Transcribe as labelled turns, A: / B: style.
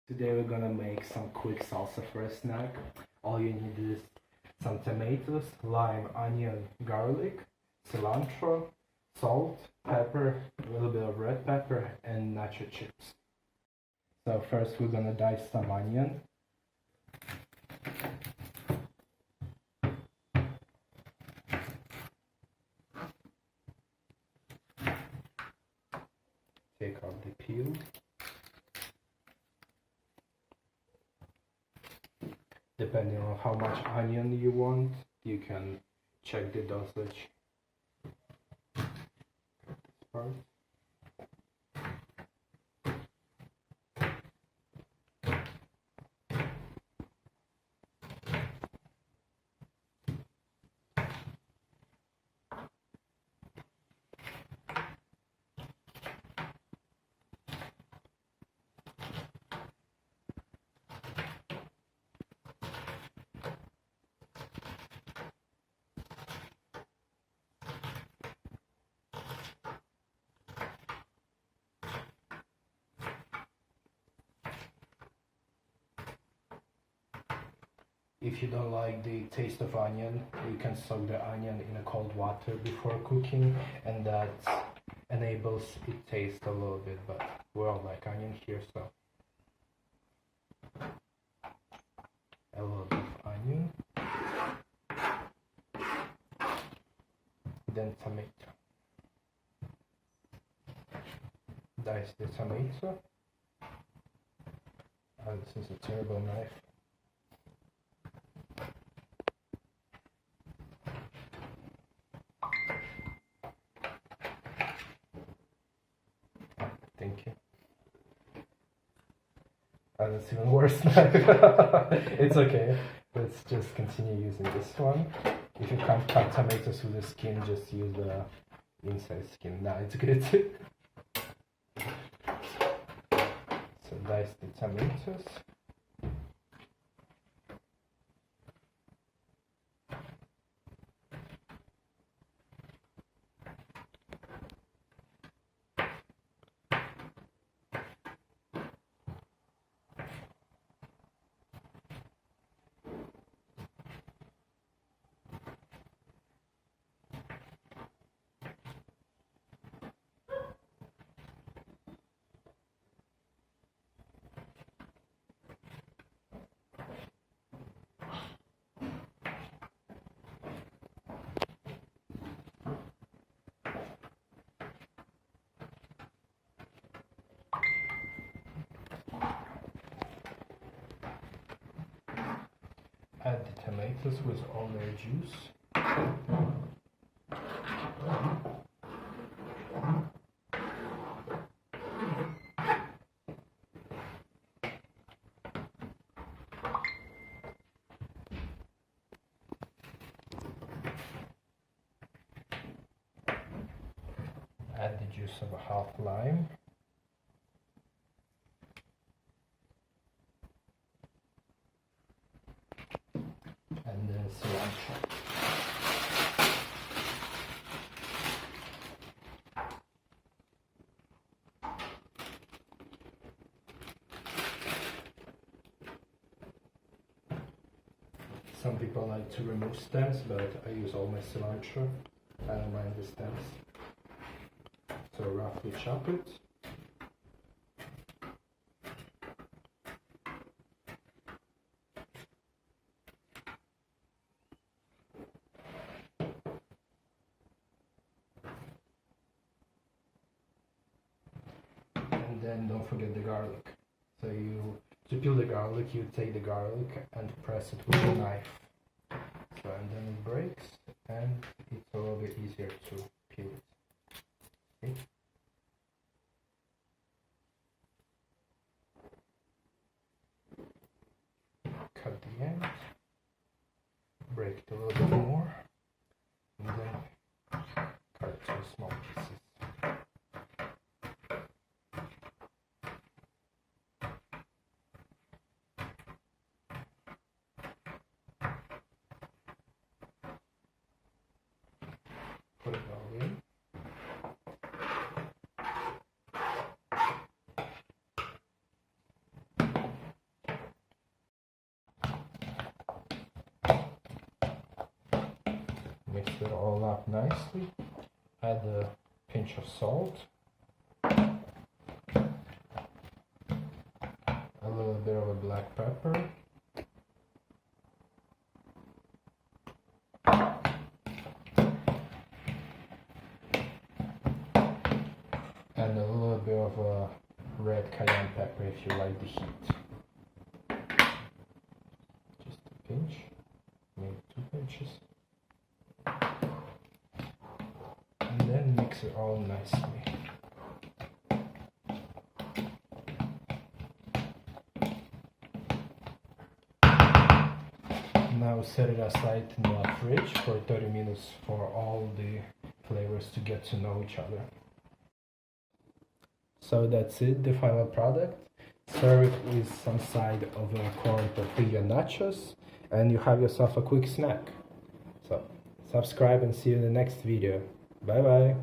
A: Today we're gonna make some quick salsa for a snack. All you need is some tomatoes, lime, onion, garlic, cilantro, salt, pepper, a little bit of red pepper, and nacho chips. So first we're gonna dice some onion. Take off the peel. Depending on how much onion you want, you can check the dosage. This part. If you don't like the taste of onion, you can soak the onion in a cold water before cooking, and that enables it taste a little bit, but we all like onion here, so a little bit of onion, then tomato. Dice the tomato. This is a terrible knife. Thank you. That's even worse knife. It's okay. Let's just continue using this one. If you can't cut tomatoes with the skin, just use the inside skin. Nah, it's good. So dice the tomatoes. Add the tomatoes with all their juice. Add the juice of a half lime. And then cilantro. Some people like to remove stems, but I use all my cilantro. I don't mind the stems. So roughly chop it. And then don't forget the garlic. So to peel the garlic, you take the garlic and press it with a knife. So and then it breaks, and it's a little bit easier to peel it. Okay. Cut the end, break it a little bit more, and then cut it to small pieces. Put it all in. mix it all up nicely. Add a pinch of salt, a little bit of a black pepper, and a little bit of a red cayenne pepper if you like the heat. Just a pinch, maybe 2 pinches. And then mix it all nicely. Now set it aside in the fridge for 30 minutes for all the flavors to get to know each other. So that's it, the final product. Serve it with some side of corn tortilla nachos and you have yourself a quick snack. So subscribe and see you in the next video. Bye bye.